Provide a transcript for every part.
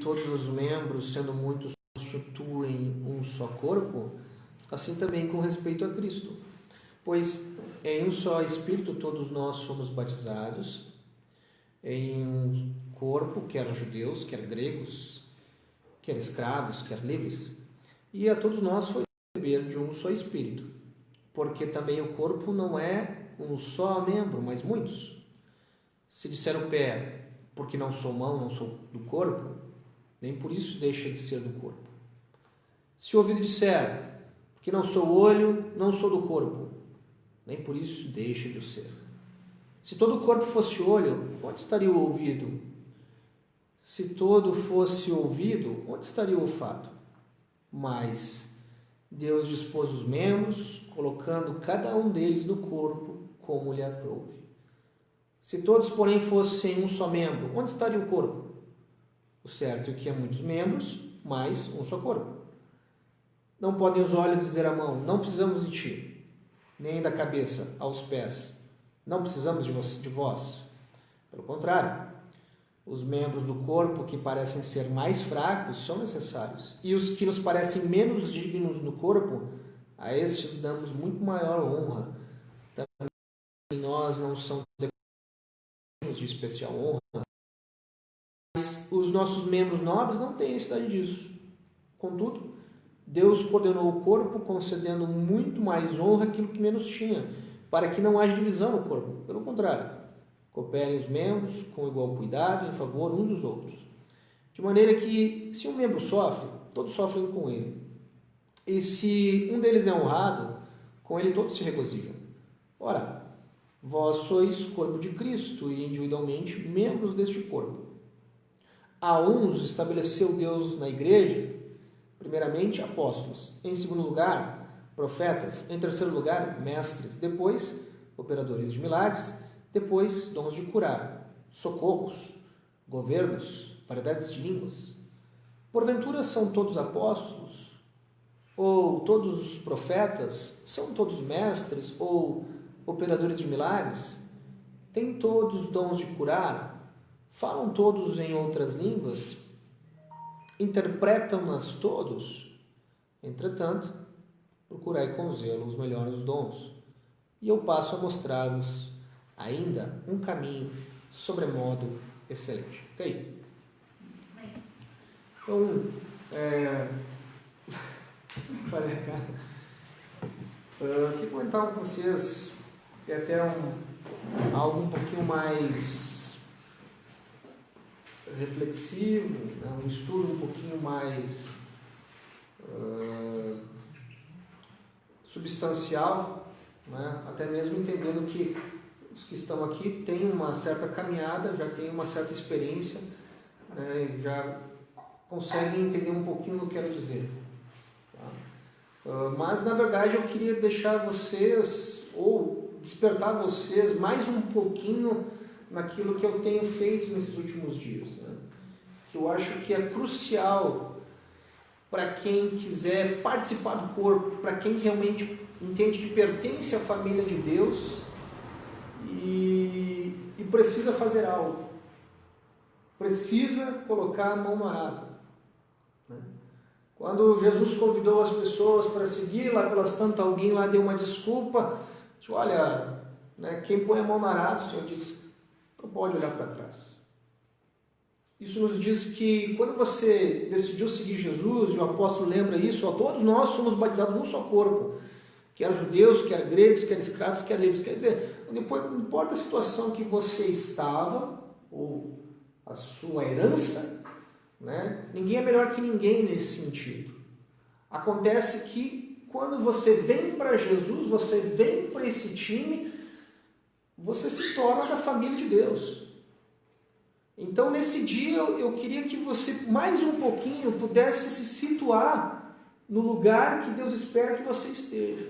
todos os membros, sendo muitos, constituem um só corpo, assim também com respeito a Cristo. Pois em um só Espírito todos nós somos batizados, em um corpo, quer judeus, quer gregos, quer escravos, quer livres, e a todos nós foi beber de um só Espírito, porque também o corpo não é um só membro, mas muitos. Se disser o pé, porque não sou mão, não sou do corpo, nem por isso deixa de ser do corpo. Se o ouvido disser, porque não sou olho, não sou do corpo, nem por isso deixa de o ser. Se todo o corpo fosse olho, onde estaria o ouvido? Se todo fosse ouvido, onde estaria o olfato? Mas Deus dispôs os membros, colocando cada um deles no corpo como lhe aprouve. Se todos, porém, fossem um só membro, onde estaria o corpo? O certo é que há muitos membros, mas um só corpo. Não podem os olhos dizer à mão, não precisamos de ti, nem da cabeça aos pés, não precisamos de vós. Pelo contrário, os membros do corpo que parecem ser mais fracos são necessários, e os que nos parecem menos dignos no corpo, a estes damos muito maior honra. Também nós não são de especial honra, mas os nossos membros nobres não têm necessidade disso. Contudo, Deus coordenou o corpo, concedendo muito mais honra àquilo que menos tinha, para que não haja divisão no corpo. Pelo contrário, cooperem os membros com igual cuidado em favor uns dos outros. De maneira que, se um membro sofre, todos sofrem com ele. E se um deles é honrado, com ele todos se regozijam. Ora, vós sois corpo de Cristo e individualmente membros deste corpo. A uns estabeleceu Deus na igreja, primeiramente apóstolos, em segundo lugar profetas, em terceiro lugar mestres, depois operadores de milagres, depois dons de curar, socorros, governos, variedades de línguas. Porventura são todos apóstolos? Ou todos os profetas? São todos mestres ou operadores de milagres? Têm todos dons de curar? Falam todos em outras línguas? Interpretam-nas todos? Entretanto, procurai com zelo os melhores dons. E eu passo a mostrar-vos ainda um caminho sobremodo excelente. Até aí. Então, queria comentar com vocês até algo um pouquinho mais reflexivo, né? Um estudo um pouquinho mais substancial, né? Até mesmo entendendo que os que estão aqui têm uma certa caminhada, já têm uma certa experiência, né? Já conseguem entender um pouquinho o que eu quero dizer. Tá? Mas, na verdade, eu queria deixar vocês, ou despertar vocês mais um pouquinho naquilo que eu tenho feito nesses últimos dias, né? Que eu acho que é crucial para quem quiser participar do corpo, para quem realmente entende que pertence à família de Deus e precisa fazer algo. Precisa colocar a mão no arado. Né? Quando Jesus convidou as pessoas para seguir, lá pelas tantas alguém lá deu uma desculpa, disse, olha, né, quem põe a mão no arado, o Senhor disse, não pode olhar para trás. Isso nos diz que quando você decidiu seguir Jesus, e o apóstolo lembra isso, todos nós somos batizados num só corpo, quer judeus, quer gregos, quer escravos, quer livres. Quer dizer, não importa a situação que você estava, ou a sua herança, né? Ninguém é melhor que ninguém nesse sentido. Acontece que quando você vem para Jesus, você vem para esse time, você se torna da família de Deus. Então, nesse dia, eu queria que você, mais um pouquinho, pudesse se situar no lugar que Deus espera que você esteja.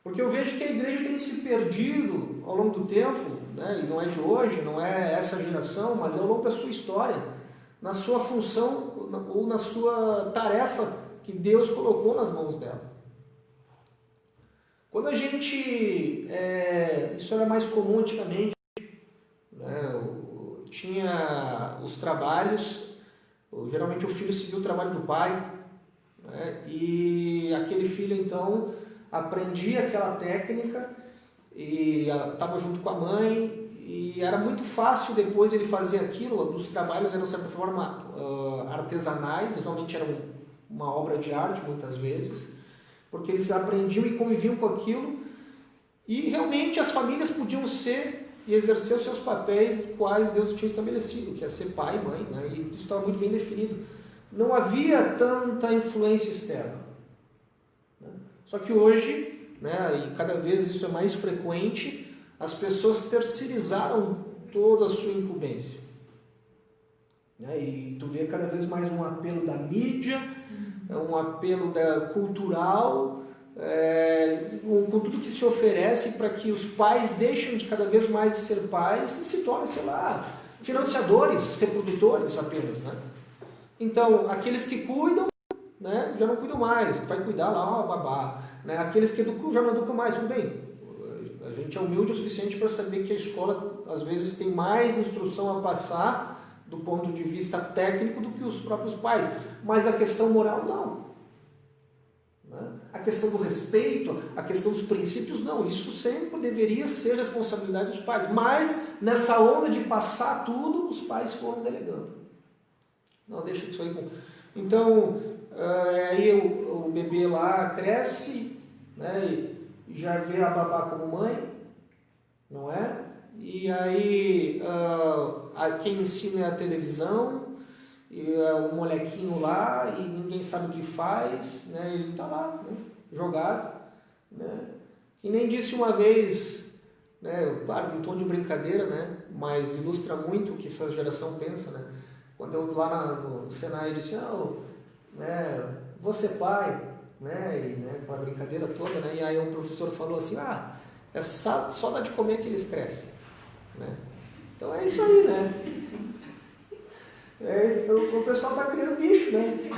Porque eu vejo que a igreja tem se perdido ao longo do tempo, né? E não é de hoje, não é essa geração, mas é ao longo da sua história, na sua função ou na sua tarefa que Deus colocou nas mãos dela. Quando a gente... isso era mais comum antigamente, né? Tinha os trabalhos Geralmente o filho seguiu o trabalho do pai, né? E aquele filho então aprendia aquela técnica e estava junto com a mãe e era muito fácil depois ele fazer aquilo. Os trabalhos eram de certa forma artesanais, realmente eram uma obra de arte muitas vezes, porque eles aprendiam e conviviam com aquilo e realmente as famílias podiam ser e exercer os seus papéis quais Deus tinha estabelecido, que é ser pai e mãe, né? E isso estava muito bem definido. Não havia tanta influência externa, né? Só que hoje, né, e cada vez isso é mais frequente, as pessoas terceirizaram toda a sua incumbência, né? E tu vê cada vez mais um apelo da mídia, um apelo cultural, com tudo que se oferece para que os pais deixem de cada vez mais de ser pais e se tornem, sei lá, financiadores, reprodutores apenas, né? Então, aqueles que cuidam, né, já não cuidam mais, vai cuidar lá, babá, né? Aqueles que educam já não educam mais, tudo bem. A gente é humilde o suficiente para saber que a escola às vezes tem mais instrução a passar do ponto de vista técnico do que os próprios pais, mas a questão moral não. A questão do respeito, a questão dos princípios, não. Isso sempre deveria ser responsabilidade dos pais. Mas, nessa onda de passar tudo, os pais foram delegando. Não, deixa isso aí. Então, aí o bebê lá cresce, né, e já vê a babá como mãe, não é? E aí, quem ensina é a televisão, e um molequinho lá e ninguém sabe o que faz, né? Ele está lá, né, jogado, né? E nem disse uma vez, né, claro, em tom de brincadeira, né, mas ilustra muito o que essa geração pensa, né? Quando eu lá no Senai disse, né, vou ser pai, né, e, né, com a brincadeira toda, né? E aí o professor falou assim, é só dar de comer que eles crescem, né? Então é isso aí, né? Então, o pessoal está criando bicho, né?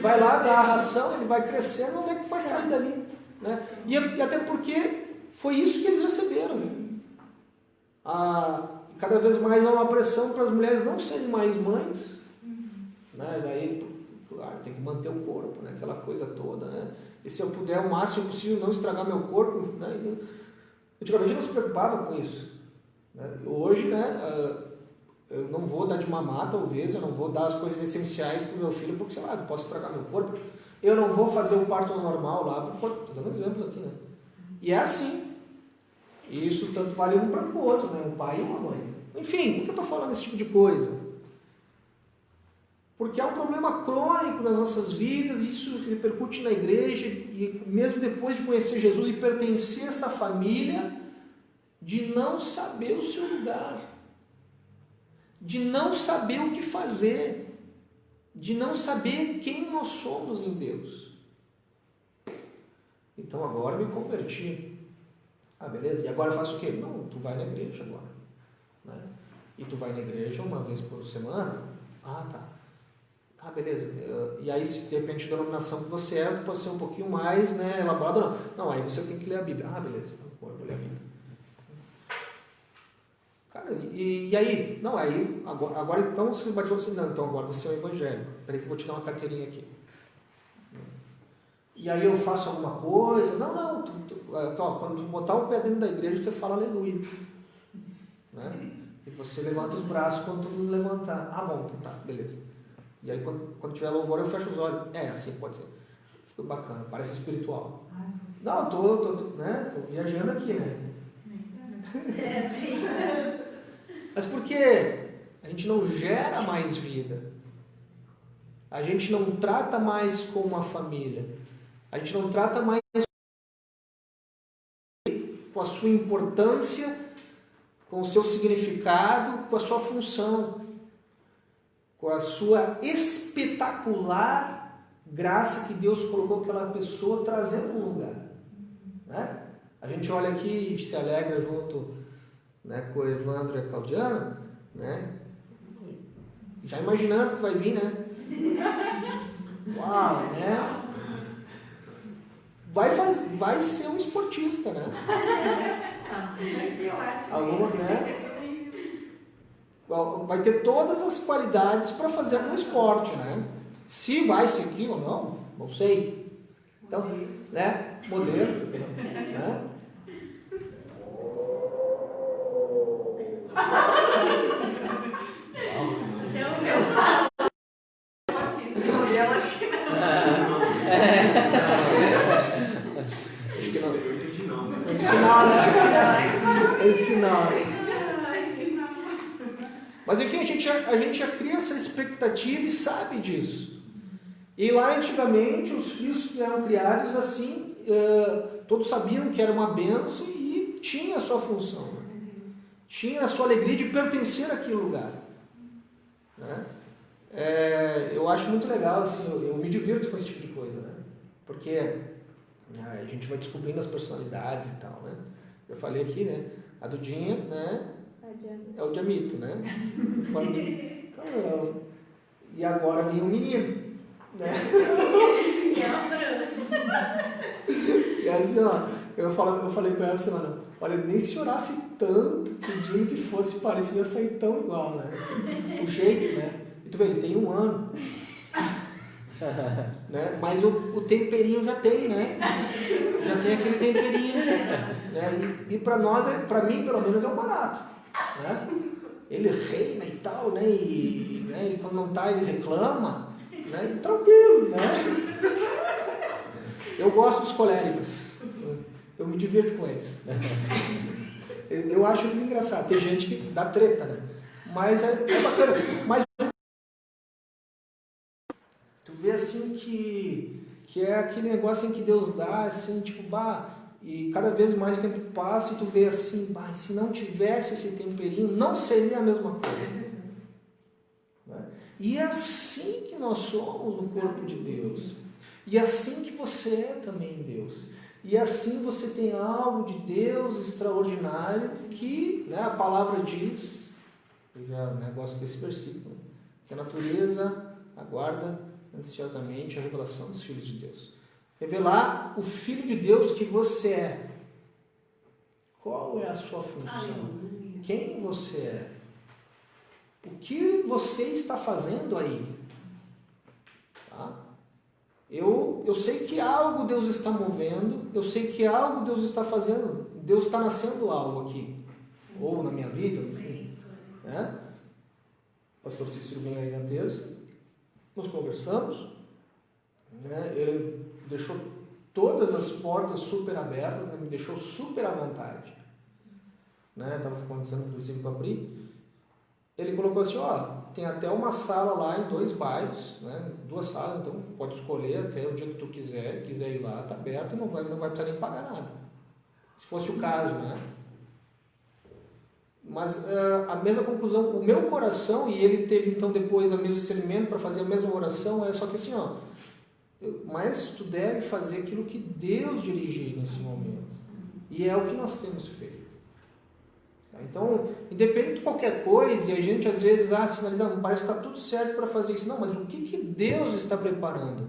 Vai lá, dá a ração, ele vai crescendo, não vê que vai sair dali, né? E até porque foi isso que eles receberam. Cada vez mais há uma pressão para as mulheres não serem mais mães, né? Daí, tem que manter o corpo, né? Aquela coisa toda, né? E se eu puder, o máximo possível, não estragar meu corpo, né? Antigamente eu não se preocupava com isso, né? Hoje, né? Eu não vou dar de mamar, talvez, eu não vou dar as coisas essenciais para o meu filho, porque, sei lá, eu posso estragar meu corpo. Eu não vou fazer o parto normal lá, estou dando exemplo aqui, né? E é assim. E isso tanto vale um para o outro, né? Um pai e uma mãe. Enfim, por que eu estou falando esse tipo de coisa? Porque é um problema crônico nas nossas vidas, e isso repercute na igreja, e mesmo depois de conhecer Jesus e pertencer a essa família, de não saber o seu lugar. De não saber o que fazer, de não saber quem nós somos em Deus. Então agora me converti. Beleza, e agora eu faço o quê? Não, tu vai na igreja agora, né? E tu vai na igreja uma vez por semana? Tá. Beleza. E aí, se de repente a denominação que você pode ser um pouquinho mais, né, elaborado ou não. Não, aí você tem que ler a Bíblia. Beleza, então eu vou ler a Bíblia. Cara, e aí? Não, aí, agora então você bateu assim, não, então agora você é um evangélico. Peraí que eu vou te dar uma carteirinha aqui. E aí eu faço alguma coisa? Não, quando tu botar o pé dentro da igreja, você fala aleluia. Né? E você levanta os braços quando todo mundo levantar. Bom, então tá, beleza. E aí quando tiver louvor eu fecho os olhos. Assim pode ser. Ficou bacana, parece espiritual. Não, tô viajando aqui, né? Mas por que a gente não gera mais vida? A gente não trata mais como uma família. A gente não trata mais com a sua importância, com o seu significado, com a sua função, com a sua espetacular graça que Deus colocou aquela pessoa trazendo no lugar. Né? A gente olha aqui e se alegra junto, né, com o Evandro e a Claudiana, né? Já imaginando que vai vir, né? Uau, né? Vai ser um esportista, né? Eu acho. Alguma, né? vai ter todas as qualidades para fazer algum esporte, né? Se vai seguir ou não sei. Então, né? Modelo, né? Acho que não. Acho que não. Eu entendi não. É sinal. Mas enfim, a gente já cria essa expectativa e sabe disso. E lá antigamente os filhos que eram criados assim, todos sabiam que era uma bênção e tinha a sua função. Tinha a sua alegria de pertencer àquele lugar. Né? Eu acho muito legal, assim, eu me divirto com esse tipo de coisa, né? Porque a gente vai descobrindo as personalidades e tal, né? Eu falei aqui, né? A Dudinha, né? É o Diamito, né? E agora vem o menino, né? E assim, ó, eu falei com ela semana, olha, nem se orasse tanto pedindo que fosse parecido, ia sair tão igual, né? Assim, o jeito, né? E tu vê, ele tem 1 ano. Né? Mas o temperinho já tem, né? Já tem aquele temperinho. Né? E para nós, para mim pelo menos, é um barato. Né? Ele reina e tal, né? E quando não tá, ele reclama. Né? E tranquilo, né? Eu gosto dos coléricos. Eu me divirto com eles. Eu acho eles engraçados. Tem gente que dá treta, né? Mas é bacana. Mas tu vê assim que é aquele negócio em que Deus dá, assim, tipo, e cada vez mais o tempo passa e tu vê assim, se não tivesse esse temperinho, não seria a mesma coisa. Né? E é assim que nós somos no corpo de Deus. E é assim que você é também em Deus. E assim você tem algo de Deus extraordinário que, né, a palavra diz, eu já gosto desse versículo, que a natureza aguarda ansiosamente a revelação dos filhos de Deus. Revelar o Filho de Deus que você é. Qual é a sua função? Quem você é? O que você está fazendo aí? Tá? Eu sei que algo Deus está movendo, eu sei que algo Deus está fazendo, Deus está nascendo algo aqui. Ou na minha vida, enfim. Né? O pastor Cícero vem aí na terça, nós conversamos, né? Ele deixou todas as portas super abertas, né? Me deixou super à vontade. Né? Estava conversando inclusive com a Pri. Ele colocou assim, tem até uma sala lá em 2 bairros, né? 2 salas, então pode escolher até o dia que tu quiser ir lá, está aberto e não vai precisar nem pagar nada. Se fosse o caso, né? Mas a mesma conclusão, o meu coração, e ele teve então depois o mesmo discernimento para fazer a mesma oração, só que assim, mas tu deve fazer aquilo que Deus dirigir nesse momento. E é o que nós temos feito. Então, independente de qualquer coisa, e a gente às vezes sinaliza, parece que está tudo certo para fazer isso. Não, mas o que Deus está preparando?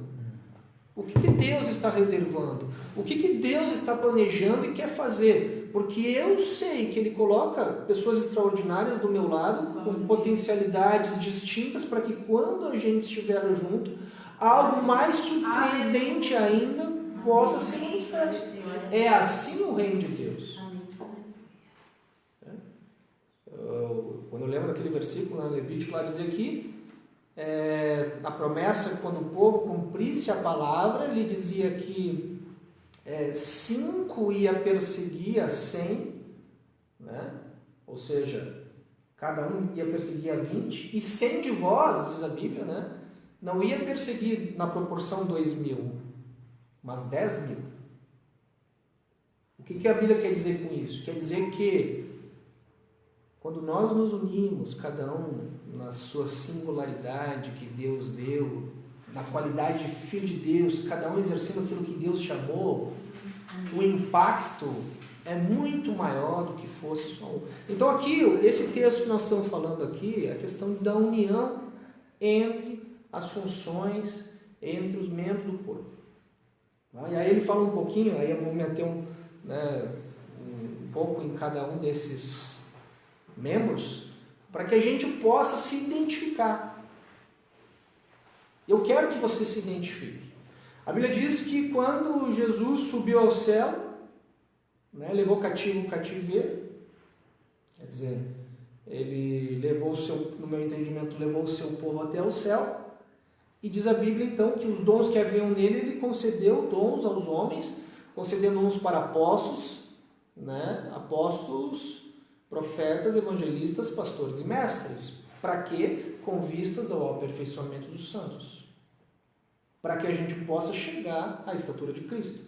O que Deus está reservando? O que Deus está planejando e quer fazer? Porque eu sei que Ele coloca pessoas extraordinárias do meu lado, com potencialidades distintas, para que quando a gente estiver junto, algo mais surpreendente ainda possa ser manifesto. É assim o reino de Deus. Quando eu lembro daquele versículo na Levítico, lá dizia que a promessa, quando o povo cumprisse a palavra, ele dizia que 5 ia perseguir a 100, né? Ou seja, cada um ia perseguir a 20, e 100 de vós, diz a Bíblia, né? Não ia perseguir na proporção 2.000, mas 10.000. O que a Bíblia quer dizer com isso? Quer dizer que quando nós nos unimos, cada um na sua singularidade que Deus deu, na qualidade de filho de Deus, cada um exercendo aquilo que Deus chamou, o impacto é muito maior do que fosse só um. Então aqui, esse texto que nós estamos falando aqui, é a questão da união entre as funções, entre os membros do corpo. E aí ele fala um pouquinho, aí eu vou meter um pouco em cada um desses membros, para que a gente possa se identificar. Eu quero que você se identifique. A Bíblia diz que quando Jesus subiu ao céu, né, levou cativo o cativeiro, quer dizer, ele levou o seu, no meu entendimento, levou o seu povo até o céu, e diz a Bíblia então que os dons que haviam nele, ele concedeu dons aos homens, concedendo uns para apóstolos, né, profetas, evangelistas, pastores e mestres. Para quê? Com vistas ao aperfeiçoamento dos santos. Para que a gente possa chegar à estatura de Cristo.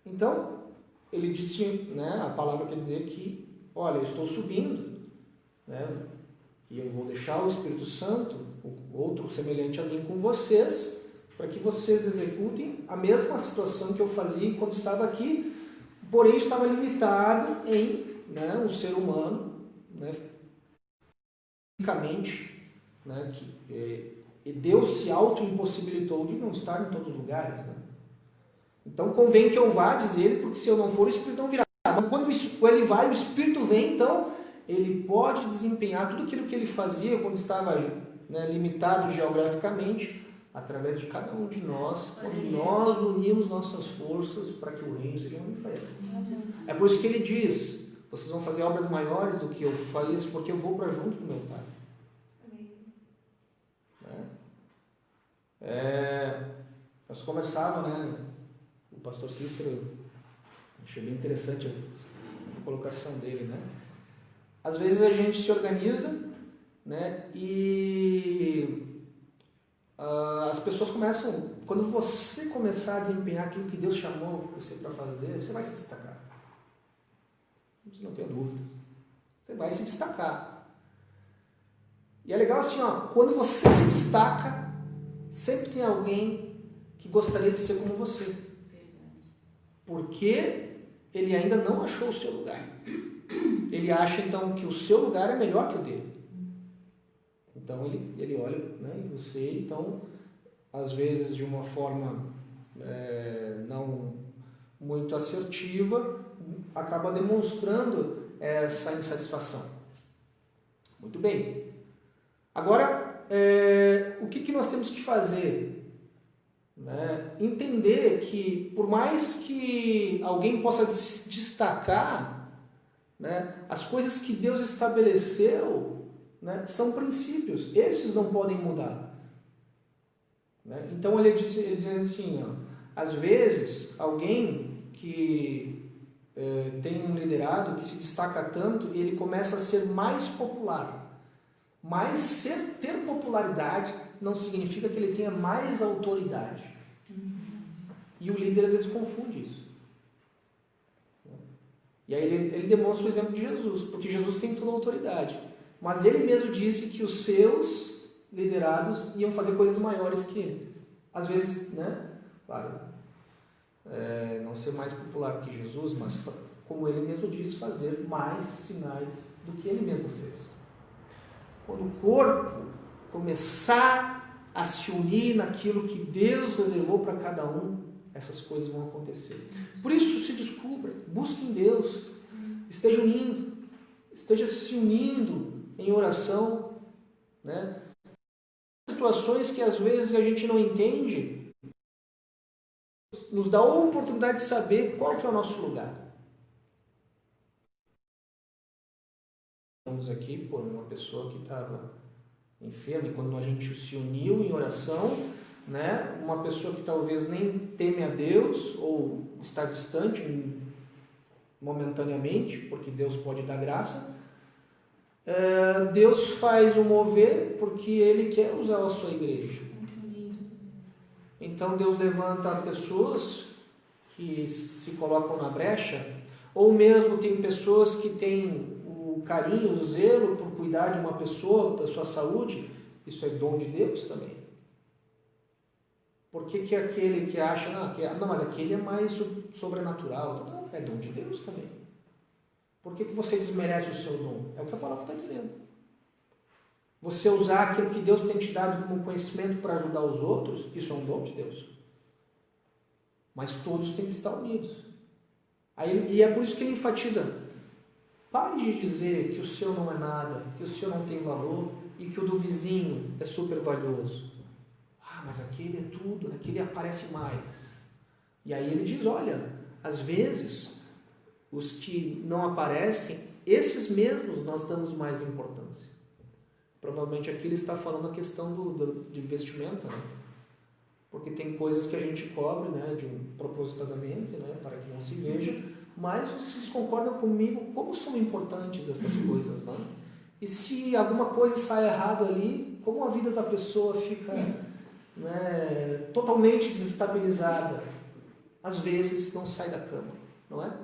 Então, ele disse, né, a palavra quer dizer que, olha, eu estou subindo, né, e eu vou deixar o Espírito Santo, outro semelhante a mim, com vocês, para que vocês executem a mesma situação que eu fazia enquanto estava aqui, porém estava limitado em, né, um ser humano, né, fisicamente, né, que Deus se auto-impossibilitou de não estar em todos os lugares, né? Então convém que eu vá, diz ele, porque se eu não for, o Espírito não virá. Mas quando ele vai, o Espírito vem, então ele pode desempenhar tudo aquilo que ele fazia quando estava, né, limitado geograficamente, através de cada um de nós, quando nós unimos nossas forças para que o reino seja manifesto. É por isso que ele diz, vocês vão fazer obras maiores do que eu fiz, porque eu vou para junto do meu Pai. Nós conversávamos, né, o pastor Cícero, achei bem interessante a colocação dele, né? Às vezes a gente se organiza, né, e as pessoas começam, quando você começar a desempenhar aquilo que Deus chamou você para fazer, você vai se destacar. Você não tem dúvidas. Você vai se destacar. E é legal assim, ó, quando você se destaca, sempre tem alguém que gostaria de ser como você. Porque ele ainda não achou o seu lugar. Ele acha então que o seu lugar é melhor que o dele. Então ele olha, né, em você, então, às vezes de uma forma não muito assertiva, acaba demonstrando essa insatisfação. Muito bem. Agora, o que nós temos que fazer? Né? Entender que, por mais que alguém possa destacar, né, as coisas que Deus estabeleceu, né, são princípios, esses não podem mudar. Né? Então ele diz assim, ó, às vezes alguém que tem um liderado que se destaca tanto, ele começa a ser mais popular. Mas ter popularidade não significa que ele tenha mais autoridade. E o líder às vezes confunde isso. E aí ele demonstra o exemplo de Jesus, porque Jesus tem toda a autoridade. Mas ele mesmo disse que os seus liderados iam fazer coisas maiores que ele. Às vezes, né? Claro, não ser mais popular que Jesus, mas como ele mesmo disse, fazer mais sinais do que ele mesmo fez. Quando o corpo começar a se unir naquilo que Deus reservou para cada um, essas coisas vão acontecer. Por isso, se descubra, busque em Deus, esteja unindo, esteja se unindo em oração, né? Situações que às vezes a gente não entende, nos dá a oportunidade de saber qual que é o nosso lugar. Estamos aqui por uma pessoa que estava enferma, e quando a gente se uniu em oração, né, uma pessoa que talvez nem teme a Deus ou está distante momentaneamente, porque Deus pode dar graça, Deus faz o mover porque Ele quer usar a sua igreja. Então Deus levanta pessoas que se colocam na brecha, ou mesmo tem pessoas que têm o carinho, o zelo por cuidar de uma pessoa, da sua saúde. Isso é dom de Deus também. Por que aquele que acha, não, mas aquele é mais sobrenatural? Não, é dom de Deus também. Por que você desmerece o seu dom? É o que a palavra está dizendo. Você usar aquilo que Deus tem te dado como conhecimento para ajudar os outros, isso é um dom de Deus. Mas todos têm que estar unidos. E é por isso que ele enfatiza, Pare de dizer que o seu não é nada, que o seu não tem valor e que o do vizinho é super valioso. Ah, mas aquele é tudo, aquele aparece mais. E aí ele diz, olha, às vezes os que não aparecem, esses mesmos nós damos mais importância. Provavelmente aqui ele está falando a questão de vestimenta, né? Porque tem coisas que a gente cobre, né, propositadamente, né, para que não se veja, mas vocês concordam comigo como são importantes essas coisas, né? E se alguma coisa sai errado ali, como a vida da pessoa fica, né, totalmente desestabilizada. Às vezes não sai da cama, não é?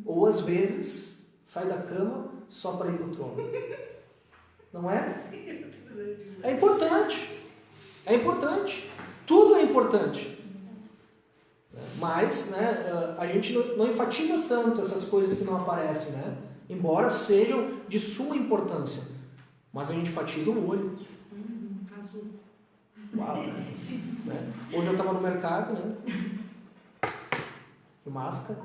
Ou às vezes sai da cama só para ir para o trono. Não é? É importante. É importante. Tudo é importante. Mas, né, a gente não enfatiza tanto essas coisas que não aparecem, né? Embora sejam de suma importância. Mas a gente enfatiza o olho. Azul. Uau! Né? Hoje eu estava no mercado, né? De máscara.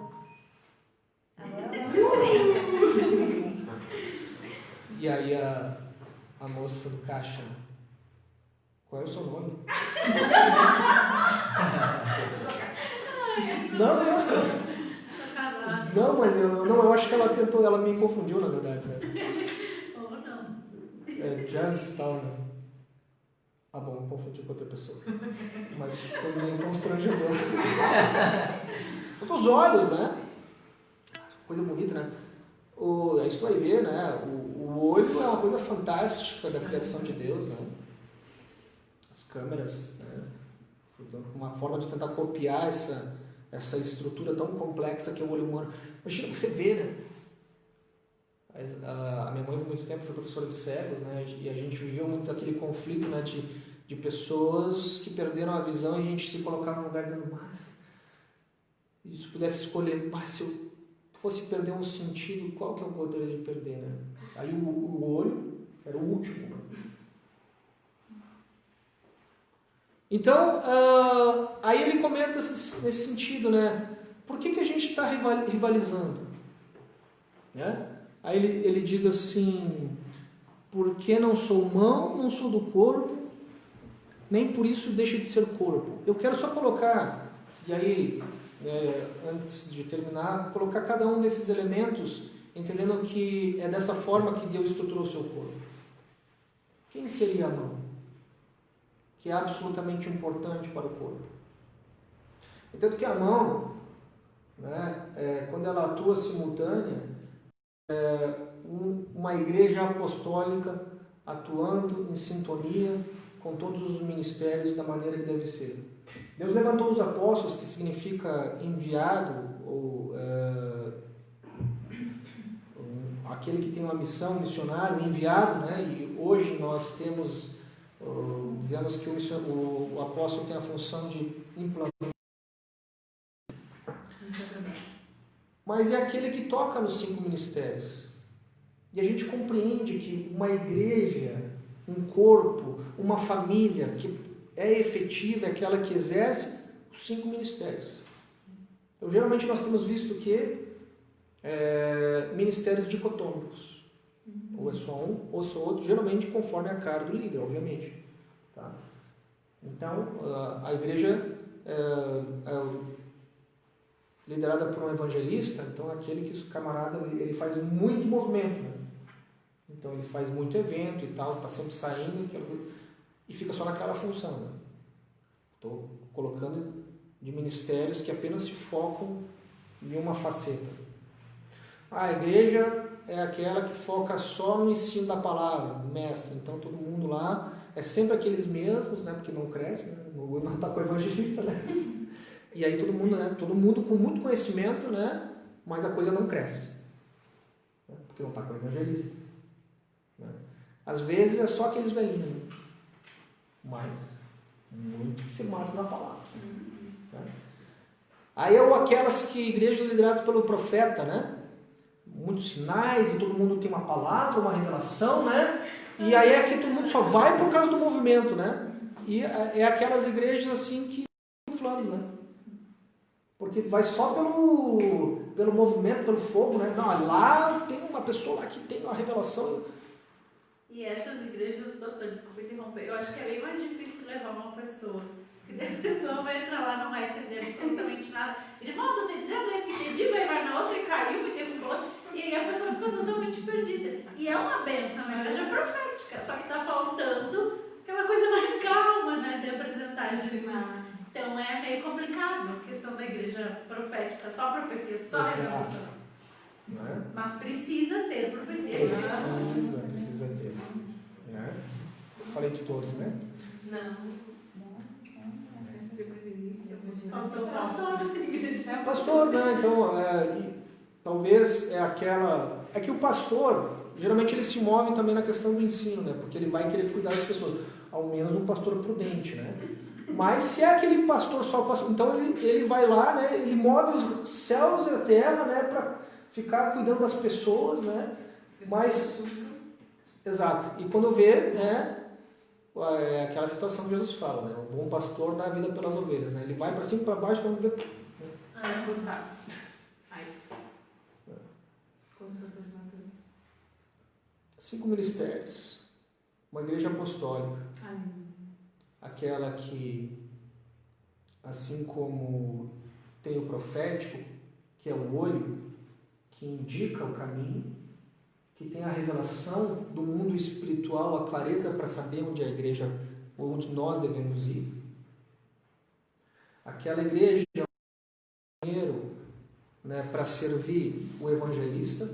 E aí a moça do caixa, qual é o seu nome? Não, mas eu acho que ela me confundiu, na verdade, sabe? Ou não. É James tal, né? Ah, bom, eu confundi com outra pessoa. Mas foi meio constrangedor. Foi com os olhos, né? Coisa bonita, né? Isso vai ver, né? O olho é uma coisa fantástica da criação de Deus, né? As câmeras, né? Uma forma de tentar copiar essa estrutura tão complexa que é o olho humano. Imagina você ver, né? A minha mãe por muito tempo foi professora de cegos, né? E a gente viveu muito aquele conflito, né? De pessoas que perderam a visão e a gente se colocava no lugar dizendo, mas se pudesse escolher, mas se eu fosse perder um sentido, qual que eu poderia perder, né? Aí o olho era o último, né? Então, aí ele comenta nesse sentido, né? Por que a gente está rivalizando? Né? Aí ele diz assim, porque não sou mão, não sou do corpo, nem por isso deixa de ser corpo. Eu quero só colocar, e aí, antes de terminar, colocar cada um desses elementos, entendendo que é dessa forma que Deus estruturou o seu corpo. Quem seria a mão? Que é absolutamente importante para o corpo. Entanto que a mão, né, quando ela atua simultânea, uma igreja apostólica atuando em sintonia com todos os ministérios da maneira que deve ser. Deus levantou os apóstolos, que significa enviado, ou aquele que tem uma missão, missionário, enviado, né? E hoje nós dizemos que o apóstolo tem a função de implantar. Mas é aquele que toca nos 5 ministérios. E a gente compreende que uma igreja, um corpo, uma família que é efetiva, é aquela que exerce os 5 ministérios. Então, geralmente nós temos visto que ministérios dicotômicos. Ou é só um, ou só outro, geralmente conforme a cara do líder, obviamente. Tá? Então, a igreja liderada por um evangelista, então aquele que o camarada ele faz muito movimento, né? Então ele faz muito evento e tal, está sempre saindo e fica só naquela função, né? Estou colocando de ministérios que apenas se focam em uma faceta. A igreja é aquela que foca só no ensino da palavra, do mestre. Então todo mundo lá é sempre aqueles mesmos, né? Porque não cresce, né? Não está com o evangelista, né? E aí todo mundo, né? Todo mundo com muito conhecimento, né? Mas a coisa não cresce, né? Porque não está com o evangelista, né? Às vezes é só aqueles velhinhos, né? Mas muito firmados na palavra, né? Aí aquelas igrejas lideradas pelo profeta, né? Muitos sinais e todo mundo tem uma palavra, uma revelação, né? E aí é que todo mundo só vai por causa do movimento, né? E é aquelas igrejas assim que inflando, né? Porque vai só pelo movimento, pelo fogo, né? Não, lá tem uma pessoa lá que tem uma revelação. E essas igrejas, pastor, desculpa interromper, eu acho que é bem mais difícil levar uma pessoa. Porque a pessoa vai entrar lá, não vai entender absolutamente nada. Irmão, tô te dizendo isso, que entendi, vai na outra e caiu, e derrubou. E aí a pessoa fica totalmente perdida. E é uma bênção, uma igreja profética, só que tá faltando aquela coisa mais calma, né, de apresentar esse. Então é meio complicado a questão da igreja profética, só profecia, só revelação. Né? Mas precisa ter profecia. Precisa ter. Né? Falei de todos, né? Não. Faltou pastor da igreja. Pastor, né? Então, talvez é aquela... É que o pastor, geralmente ele se move também na questão do ensino, né? Porque ele vai querer cuidar das pessoas. Ao menos um pastor prudente, né? Mas se é aquele pastor só pastor, então ele vai lá, né? Ele move os céus e a terra, né? Para ficar cuidando das pessoas, né? Mas, exato. E quando vê, né? É aquela situação que Jesus fala, né? O bom pastor dá a vida pelas ovelhas, né? Ele vai para cima e para baixo quando vê. Escutar. Quantas pessoas matando? 5 ministérios. Uma igreja apostólica. Aquela que, assim como tem o profético, que é o olho, que indica o caminho, que tem a revelação do mundo espiritual, a clareza para saber onde a igreja, onde nós devemos ir. Aquela igreja é o primeiro, né, para servir o evangelista,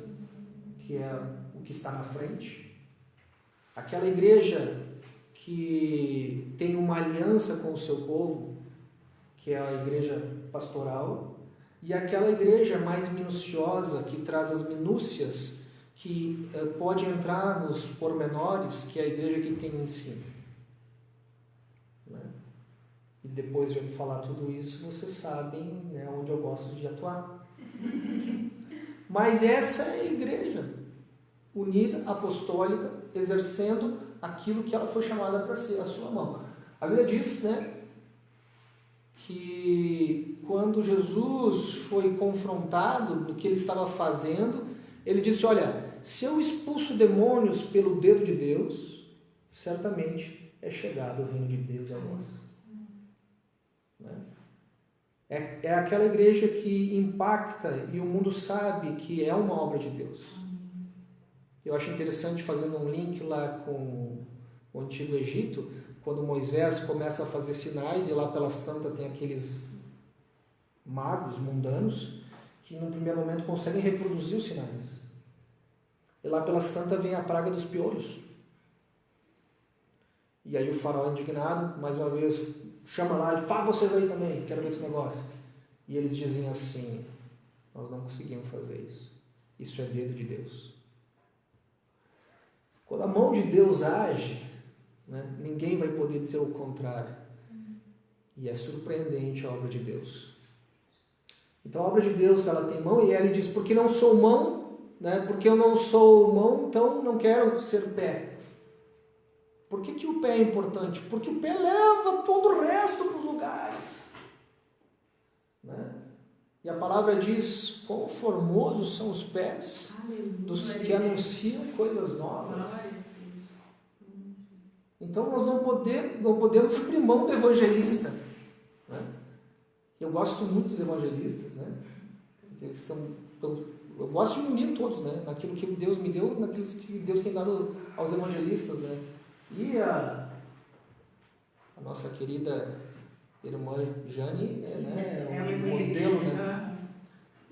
que é o que está na frente. Aquela igreja que tem uma aliança com o seu povo, que é a igreja pastoral, e aquela igreja mais minuciosa, que traz as minúcias, que pode entrar nos pormenores, que é a igreja que tem o ensino. Né? E depois de eu falar tudo isso, vocês sabem, né, onde eu gosto de atuar. Mas essa é a igreja unida, apostólica, exercendo aquilo que ela foi chamada para ser, a sua mão. A Bíblia diz, né, que quando Jesus foi confrontado do que ele estava fazendo, ele disse, olha, se eu expulso demônios pelo dedo de Deus, certamente é chegado o reino de Deus a vós. Né? É aquela igreja que impacta e o mundo sabe que é uma obra de Deus. Eu acho interessante, fazendo um link lá com o Antigo Egito, quando Moisés começa a fazer sinais e lá pelas tantas tem aqueles magos mundanos que no primeiro momento conseguem reproduzir os sinais. E lá pelas tantas vem a praga dos piolhos. E aí o faraó indignado, mais uma vez, chama lá e fala vocês aí também, quero ver esse negócio. E eles dizem assim, nós não conseguimos fazer isso. Isso é dedo de Deus. Quando a mão de Deus age, né, ninguém vai poder dizer o contrário. E é surpreendente a obra de Deus. Então a obra de Deus, ela tem mão, e ele diz, porque não sou mão, né, porque eu não sou mão, então não quero ser pé. Por que o pé é importante? Porque o pé leva todo o resto para os lugares. Né? E a palavra diz, quão formosos são os pés dos que anunciam coisas novas. Então nós não podemos abrir mão do evangelista. Né? Eu gosto muito dos evangelistas, né? Eles são, eu gosto de unir todos, né? Naquilo que Deus me deu, naquilo que Deus tem dado aos evangelistas, né? E a nossa querida irmã Jane é um modelo, né?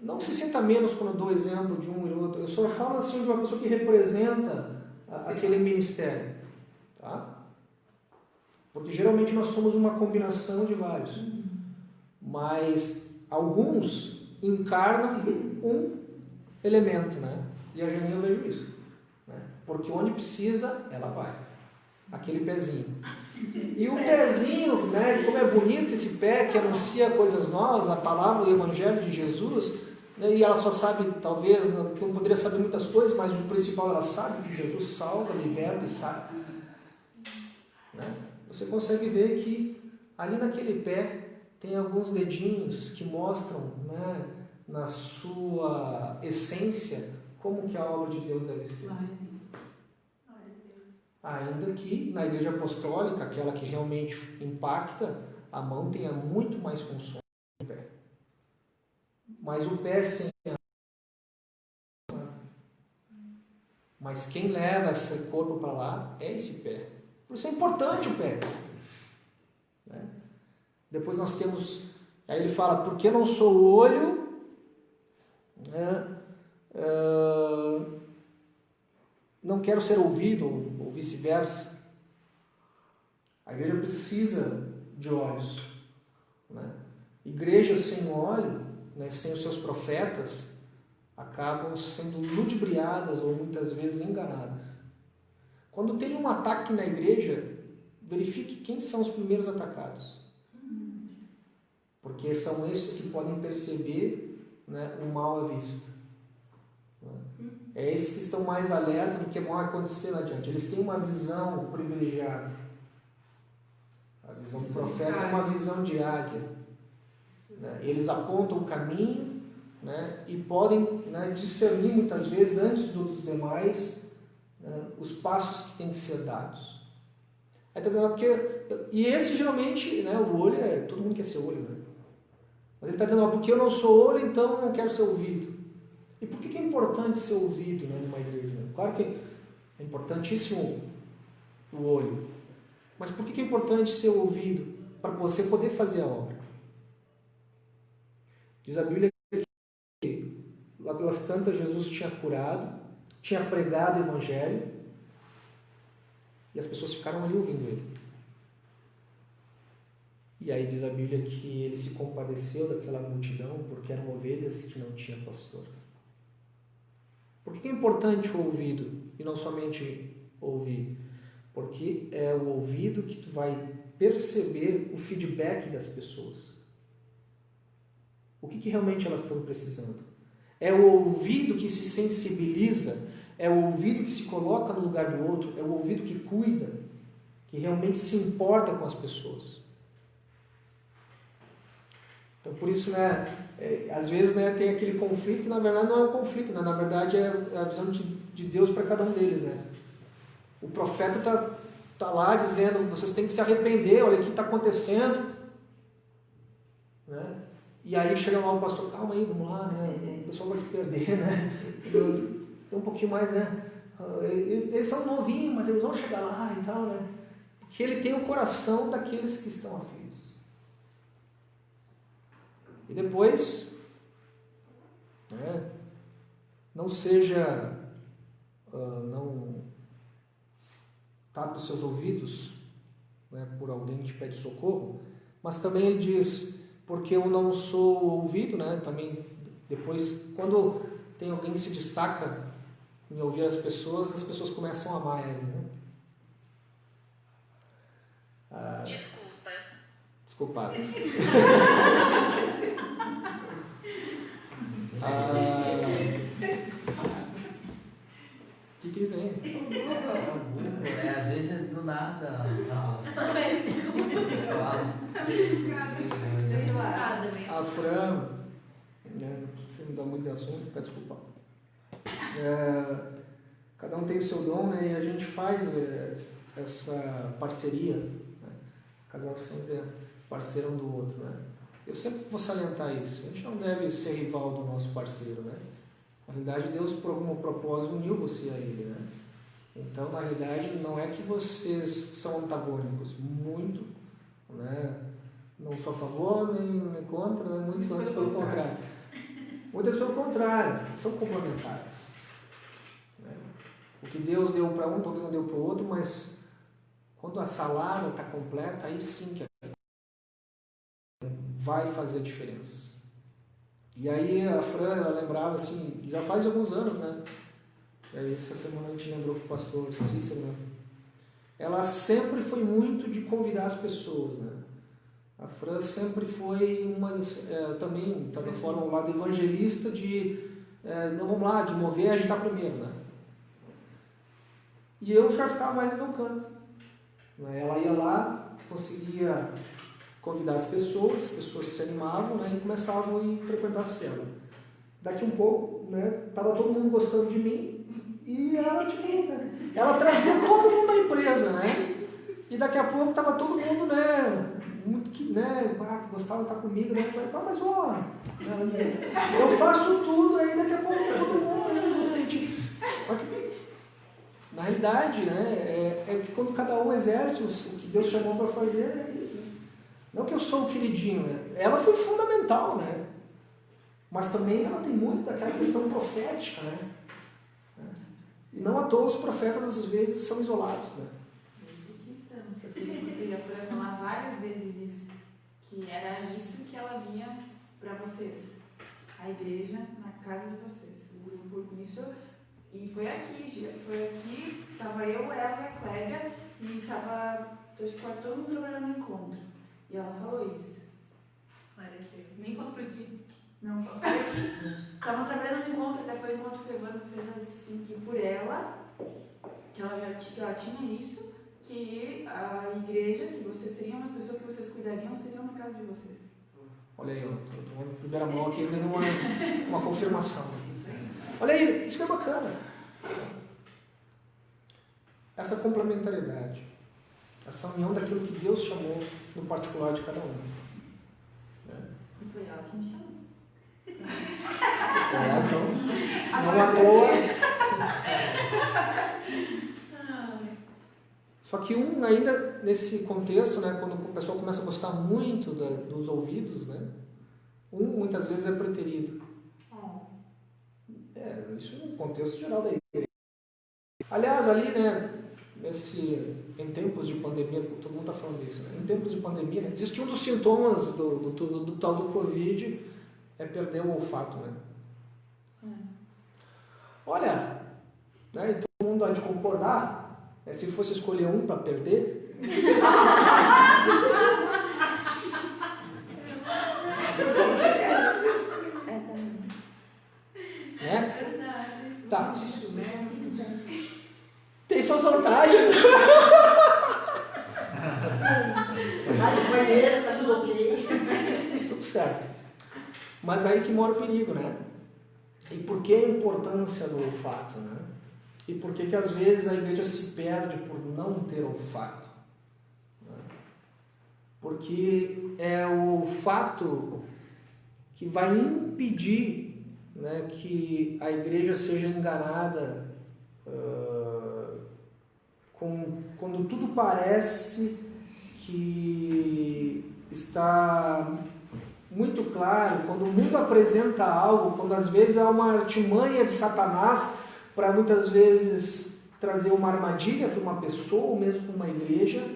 Não se sinta menos quando eu dou exemplo de um e outro. Eu só falo assim de uma pessoa que representa aquele ministério, tá? Porque geralmente nós somos uma combinação de vários. Mas alguns encarnam um elemento, né? E a Jane eu vejo isso. Né? Porque onde precisa, ela vai. Aquele pezinho. E o pezinho, né? Como é bonito esse pé que anuncia coisas novas, a palavra do Evangelho de Jesus, né? E ela só sabe, talvez, não poderia saber muitas coisas, mas o principal ela sabe que Jesus salva, liberta e sabe. Né? Você consegue ver que ali naquele pé tem alguns dedinhos que mostram, né, na sua essência, como que a obra de Deus deve ser. Ainda que na Igreja Apostólica, aquela que realmente impacta, a mão tenha muito mais funções que o pé. Mas o pé sem a mão. Mas quem leva esse corpo para lá é esse pé. Por isso é importante o pé. Né? Depois nós temos... Aí ele fala, porque eu não sou o olho, né? Não quero ser ouvido, ou vice-versa. A igreja precisa de olhos. Né? Igrejas sem óleo, né, sem os seus profetas, acabam sendo ludibriadas ou muitas vezes enganadas. Quando tem um ataque na igreja, verifique quem são os primeiros atacados. Porque são esses que podem perceber, né, o mal à vista. É esses que estão mais alerta do que vai acontecer adiante. Eles têm uma visão privilegiada. A visão do profeta é uma visão de águia. Né? Eles apontam o caminho, né, e podem, né, discernir muitas vezes, antes dos demais, né, os passos que têm que ser dados. Aí está dizendo, porque, e esse geralmente, né, o olho, todo mundo quer ser olho. Né? Mas ele está dizendo, porque eu não sou olho, então eu não quero ser ouvido. E por que é importante ser ouvido, né, numa igreja? Claro que é importantíssimo o olho. Mas por que é importante ser ouvido? Para você poder fazer a obra. Diz a Bíblia que lá pelas tantas Jesus tinha curado, tinha pregado o Evangelho, e as pessoas ficaram ali ouvindo ele. E aí diz a Bíblia que ele se compadeceu daquela multidão, porque eram ovelhas que não tinham pastor. Por que é importante o ouvido e não somente ouvir? Porque é o ouvido que tu vai perceber o feedback das pessoas. O que realmente elas estão precisando? É o ouvido que se sensibiliza, é o ouvido que se coloca no lugar do outro, é o ouvido que cuida, que realmente se importa com as pessoas. Então, por isso, né, às vezes, né, tem aquele conflito que na verdade não é um conflito, né? Na verdade é a visão de Deus para cada um deles. Né? O profeta está lá dizendo, vocês têm que se arrepender, olha o que está acontecendo. Né? E aí chega lá o pastor, calma aí, vamos lá, né? O pessoal vai se perder, né? Tem um pouquinho mais, né? Eles são novinhos, mas eles vão chegar lá e tal, né? Porque ele tem o coração daqueles que estão aflitos. E depois, né, não seja, não tape os seus ouvidos, né, por alguém que te pede socorro, mas também ele diz, porque eu não sou ouvido, né, também depois, quando tem alguém que se destaca em ouvir as pessoas começam a amar ele, né? Desculpa. O que é isso aí? Às vezes é do nada. A Fran, você não dá muito de assunto, quer desculpar. Cada um tem o seu dom, né? E a gente faz essa parceria. Né? O casal sempre é parceiro um do outro, né? Eu sempre vou salientar isso. A gente não deve ser rival do nosso parceiro, né? Na realidade, Deus, por algum propósito, uniu você a Ele, né? Então, na realidade, não é que vocês são antagônicos. Muito, né? Não sou a favor, nem contra, né? Muito antes pelo contrário. Muitas pelo contrário, são complementares. Né? O que Deus deu para um, talvez não deu para o outro, mas quando a salada está completa, aí sim que vai fazer diferença. E aí a Fran, ela lembrava assim, já faz alguns anos, né? E aí essa semana a gente lembrou com o pastor Cícero, né? Ela sempre foi muito de convidar as pessoas, né? A Fran sempre foi também, de certa forma, um lado evangelista não vamos lá, de mover e agitar primeiro, né? E eu já ficava mais no meu canto. Ela ia lá, conseguia convidar as pessoas se animavam, né, e começavam a ir frequentar a célula. Daqui um pouco, né, tava todo mundo gostando de mim e ela, tipo, né, ela trazia todo mundo da empresa, né? E daqui a pouco tava todo mundo, né, muito que, né, que gostava de estar comigo, né? Mas ó, eu faço tudo aí, daqui a pouco tá todo mundo, né? Na realidade, né, é que quando cada um exerce o que Deus chamou para fazer, né, não que eu sou o queridinho, né? Ela foi fundamental, né? Mas também ela tem muito daquela questão profética, né? E não à toa os profetas às vezes são isolados, né? Aqui estamos, porque eu escutei a Fran falar várias vezes isso, que era isso que ela via para vocês, a igreja na casa de vocês, o grupo, isso, e foi aqui, estava eu, ela e a Clélia, e estava quase todo mundo trabalhando no encontro, e ela falou isso. Pareceu. Nem quando podia. Não, foi aqui. Estavam trabalhando no encontro, até foi o encontro que a Evandro fez ela se sentir por ela, que ela tinha isso, que a igreja, que vocês teriam, as pessoas que vocês cuidariam, seriam na casa de vocês. Olha aí, eu estou na primeira mão aqui dando uma confirmação. Olha aí, isso que é bacana. Essa complementariedade, essa união daquilo que Deus chamou no particular de cada um. E foi ela que me chamou. Então, não à toa. Só que ainda nesse contexto, né, quando o pessoal começa a gostar muito dos ouvidos, né, muitas vezes é preterido. Isso no contexto geral da igreja. Aliás, ali, né, em tempos de pandemia, todo mundo está falando isso, né? Em tempos de pandemia, diz que um dos sintomas do tal do Covid é perder o olfato, né? Olha, né, e todo mundo há de concordar, se fosse escolher um para perder, né? Tá. Tem suas vantagens. Vai no banheiro, tá tudo ok. Tudo certo. Mas aí que mora o perigo, né? E por que a importância do olfato, né? E por que às vezes a igreja se perde por não ter olfato? Né? Porque é o olfato que vai impedir, né, que a igreja seja enganada quando tudo parece que está muito claro, quando o mundo apresenta algo, quando às vezes há uma artimanha de Satanás para muitas vezes trazer uma armadilha para uma pessoa ou mesmo para uma igreja,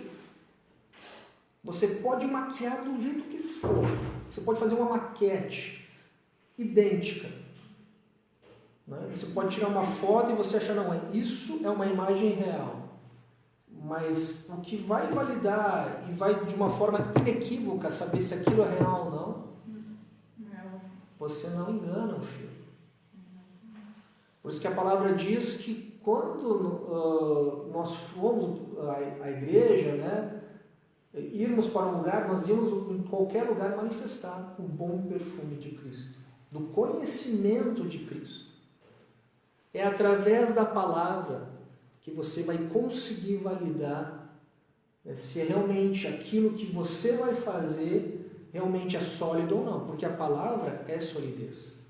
você pode maquiar do jeito que for, você pode fazer uma maquete idêntica, né? Você pode tirar uma foto e você achar, não, isso é uma imagem real. Mas o que vai validar e vai de uma forma inequívoca saber se aquilo é real ou não, você não engana o filho. Por isso que a palavra diz que quando nós fomos à igreja, né, irmos para um lugar, nós íamos em qualquer lugar manifestar o bom perfume de Cristo, do conhecimento de Cristo. É através da palavra que você vai conseguir validar, né, se realmente aquilo que você vai fazer realmente é sólido ou não, porque a palavra é solidez.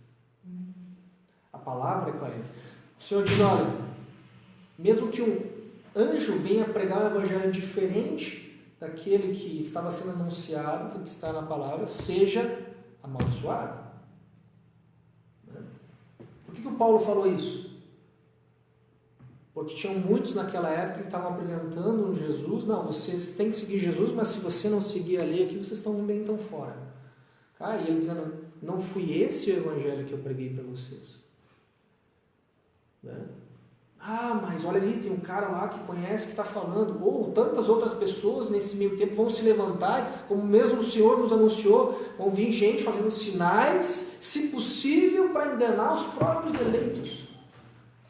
A palavra é clareza. O Senhor diz, olha, mesmo que um anjo venha pregar um evangelho diferente daquele que estava sendo anunciado, que está na palavra, seja amaldiçoado. Por que o Paulo falou isso? Porque tinham muitos naquela época que estavam apresentando um Jesus. Não, vocês têm que seguir Jesus, mas se você não seguir a lei aqui, vocês estão bem tão fora. Cara, e ele dizendo, não fui esse o evangelho que eu preguei para vocês. Né? Ah, mas olha ali, tem um cara lá que conhece, que está falando. Ou tantas outras pessoas nesse meio tempo vão se levantar, como mesmo o Senhor nos anunciou, vão vir gente fazendo sinais, se possível, para enganar os próprios eleitos.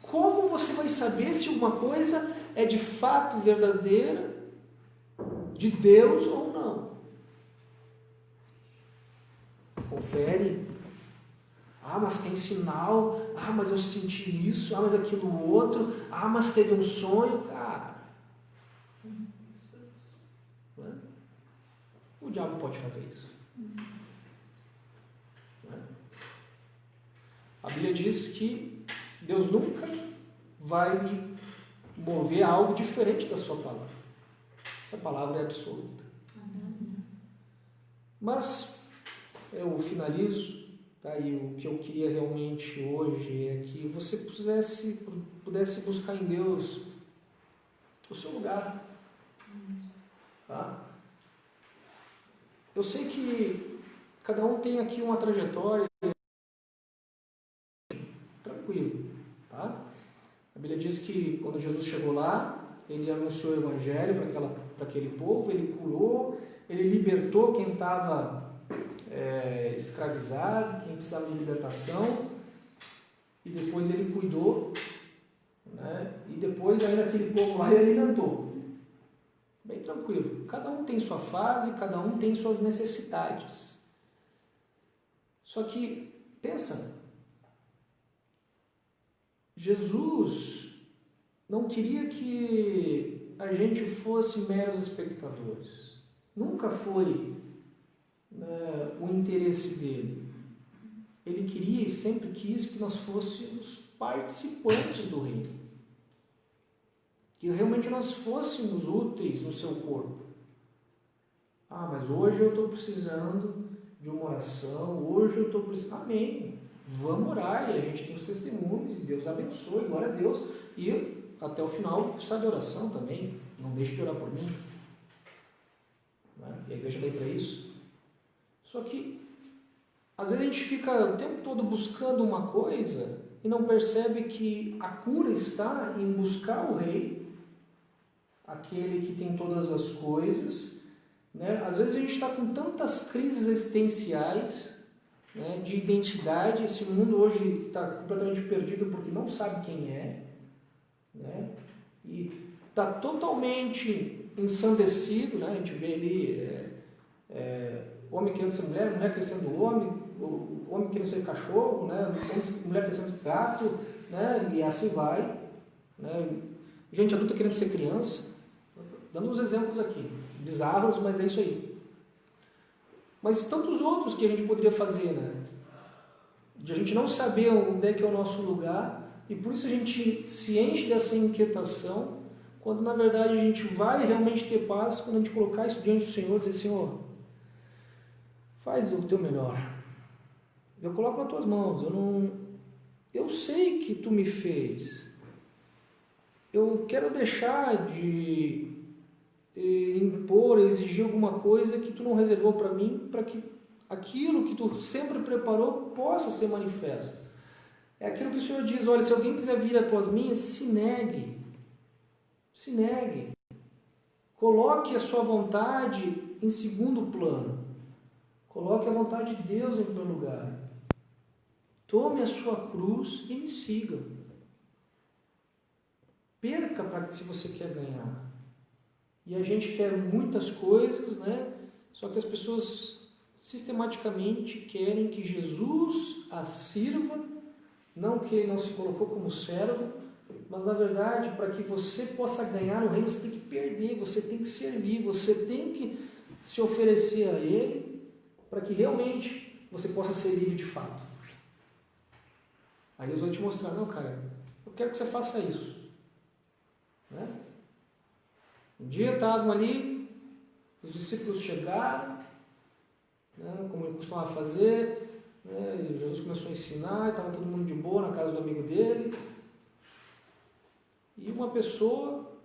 Como você vai saber se uma coisa é de fato verdadeira, de Deus ou não? confere. Ah, mas tem sinal. Ah, mas eu senti isso. Ah, mas aquilo outro. Ah, mas teve um sonho. Cara, né? O diabo pode fazer isso. Né? A Bíblia diz que Deus nunca vai mover algo diferente da sua palavra. Essa palavra é absoluta. Mas eu finalizo, tá? E o que eu queria realmente hoje é que você pudesse buscar em Deus o seu lugar. Tá? Eu sei que cada um tem aqui uma trajetória tranquilo. Tá? A Bíblia diz que quando Jesus chegou lá, ele anunciou o Evangelho para aquele povo, ele curou, ele libertou quem estava escravizado, quem precisava de libertação, e depois ele cuidou, né? E depois ainda aquele povo lá ele alimentou. Bem tranquilo. Cada um tem sua fase, cada um tem suas necessidades. Só que, pensa, Jesus não queria que a gente fosse meros espectadores. Nunca foi, né, o interesse dele. Ele queria e sempre quis que nós fôssemos participantes do reino. Que realmente nós fôssemos úteis no seu corpo. Ah, mas hoje eu estou precisando de uma oração, hoje eu estou precisando... Amém. Vamos orar, e a gente tem os testemunhos, e Deus abençoe, glória a Deus. E até o final precisa de oração também. Não deixe de orar por mim. Né? E a igreja está aí para isso. Só que, às vezes a gente fica o tempo todo buscando uma coisa e não percebe que a cura está em buscar o Rei, aquele que tem todas as coisas. Né? Às vezes a gente está com tantas crises existenciais, né, de identidade. Esse mundo hoje está completamente perdido porque não sabe quem é, né? E está totalmente ensandecido, né? A gente vê ali homem querendo ser mulher, mulher querendo ser homem, o homem querendo ser cachorro, né? Mulher querendo ser gato, né? E assim vai, né? Gente adulta querendo ser criança, dando uns exemplos aqui bizarros, mas é isso aí. Mas tantos outros que a gente poderia fazer, né? De a gente não saber onde é que é o nosso lugar, e por isso a gente se enche dessa inquietação, quando na verdade a gente vai realmente ter paz quando a gente colocar isso diante do Senhor e dizer: Senhor, faz o teu melhor. Eu coloco nas tuas mãos. Eu sei que tu me fez. Eu quero deixar de impor, exigir alguma coisa que tu não reservou para mim, para que aquilo que tu sempre preparou possa ser manifesto. É aquilo que o Senhor diz: olha, se alguém quiser vir após mim, se negue. Se negue. Coloque a sua vontade em segundo plano. Coloque a vontade de Deus em primeiro lugar. Tome a sua cruz e me siga. Perca para se você quer ganhar. E a gente quer muitas coisas, né? Só que as pessoas sistematicamente querem que Jesus as sirva, não que ele não se colocou como servo, mas na verdade, para que você possa ganhar o reino, você tem que perder, você tem que servir, você tem que se oferecer a ele, para que realmente você possa ser livre de fato. Aí eles vão te mostrar: não, cara, eu quero que você faça isso. Né? Um dia estavam ali, os discípulos chegaram, né, como ele costumava fazer, né, Jesus começou a ensinar, estava todo mundo de boa na casa do amigo dele, e uma pessoa,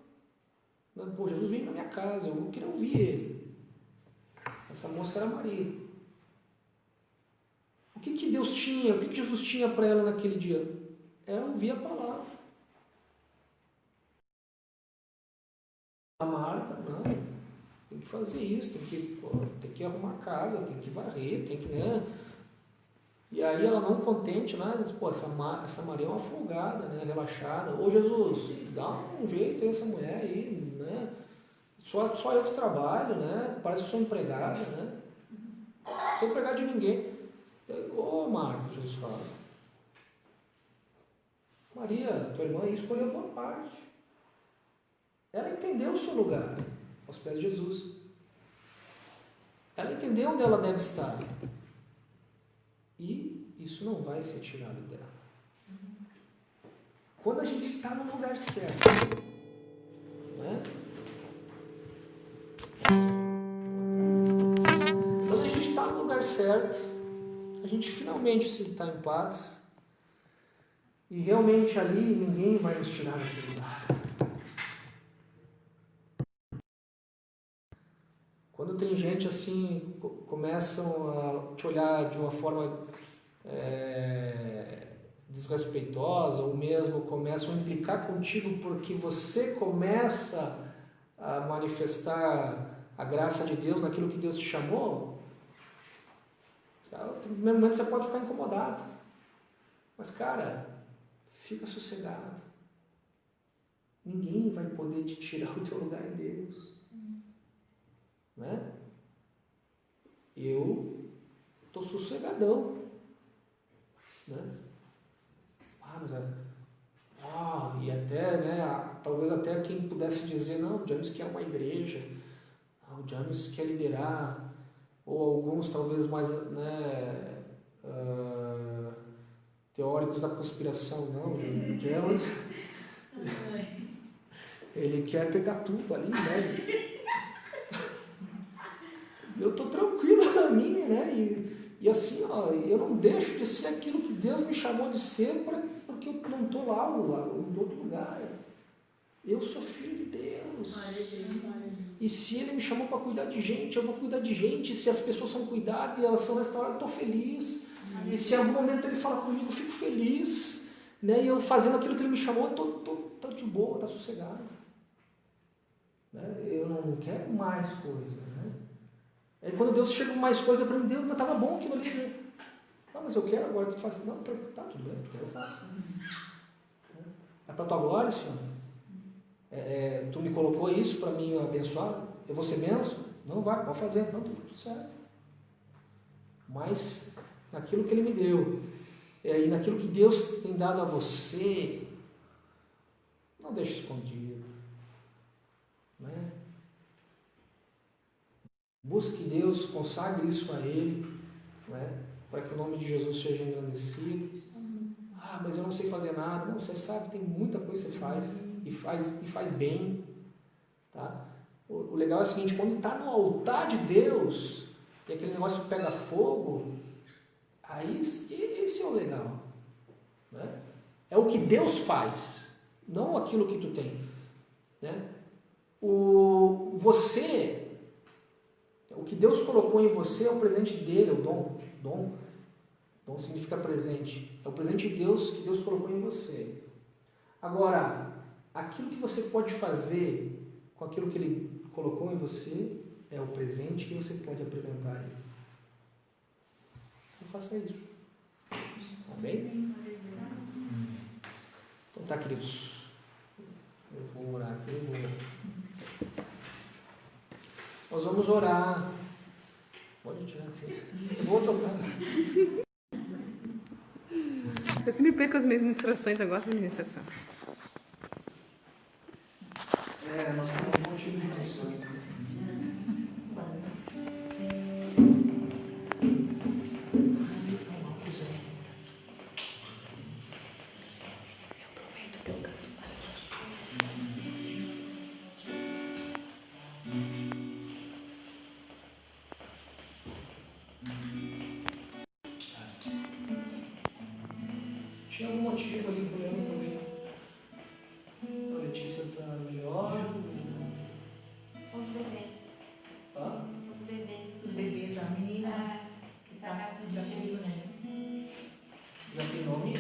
né, pô, Jesus veio na minha casa, eu queria ouvir ele. Essa moça era Maria. O que Deus tinha, o que Jesus tinha para ela naquele dia? Ela ouvia a palavra. A Marta, não, tem que fazer isso, tem que arrumar a casa, tem que varrer, tem que... Né? E aí ela não contente, né? Diz: pô, essa Maria é uma folgada, né? Relaxada. Ô Jesus, dá um jeito aí essa mulher aí, né? Só eu que trabalho, né? Parece que sou empregada, né? Sou empregado de ninguém. Ô Marta, Jesus fala. Maria, tua irmã escolheu a boa parte. Ela entendeu o seu lugar aos pés de Jesus. Ela entendeu onde ela deve estar. E isso não vai ser tirado dela. Quando a gente está no lugar certo, né? Quando a gente está no lugar certo, a gente finalmente se está em paz. E realmente ali ninguém vai nos tirar daquele lugar. Quando tem gente assim, começam a te olhar de uma forma desrespeitosa, ou mesmo começam a implicar contigo porque você começa a manifestar a graça de Deus naquilo que Deus te chamou, no primeiro momento você pode ficar incomodado. Mas, cara, fica sossegado. Ninguém vai poder te tirar o teu lugar em Deus. Né? Eu estou sossegadão. Né? E até, né, talvez até quem pudesse dizer, não, o James quer uma igreja, o James quer liderar, ou alguns talvez mais, né, teóricos da conspiração, não, o James ele quer pegar tudo ali, né? Eu estou tranquilo na minha, né? E assim, ó, eu não deixo de ser aquilo que Deus me chamou de ser porque eu não estou lá, em outro lugar. Eu sou filho de Deus. E se Ele me chamou para cuidar de gente, eu vou cuidar de gente. Se as pessoas são cuidadas e elas são restauradas, eu estou feliz. E se em algum momento Ele fala comigo, eu fico feliz. Né? E eu fazendo aquilo que Ele me chamou, eu estou de boa, estou sossegado. Né? Eu não quero mais coisa. Né? Aí quando Deus chega com mais coisa para mim, Deus, mas estava bom aquilo ali. Né? Não, mas eu quero agora que tu faça. Não, tá tudo bem, tu quer, eu faço. É para a tua glória, Senhor. Tu me colocou isso para mim abençoar? Eu vou ser bênção? Não, vai, pode fazer. Não, tudo certo. Mas naquilo que Ele me deu, e naquilo que Deus tem dado a você, não deixe escondido. Né? Busque Deus, consagre isso a Ele, né? Para que o nome de Jesus seja engrandecido. Mas eu não sei fazer nada. Não, você sabe, tem muita coisa que você faz e faz bem. Tá? O legal é o seguinte, quando está no altar de Deus e aquele negócio pega fogo, aí esse é o legal. Né? É o que Deus faz, não aquilo que tu tem. Né? O que Deus colocou em você é o presente dele, o dom. Dom significa presente. É o presente de Deus que Deus colocou em você. Agora, aquilo que você pode fazer com aquilo que Ele colocou em você é o presente que você pode apresentar a Ele. Então faça isso. Amém? Então tá, queridos. Eu vou orar aqui. Nós vamos orar. Pode tirar aqui. Eu vou tocar. Eu sempre perco as minhas ministrações, eu gosto de ministração. Nós temos um monte de ministrações. Tinha algum motivo ali com ela também? A Letícia está melhor? Os bebês. Tá? Os bebês. Os bebês, a menina Que tá já tem, né? Já tem nome?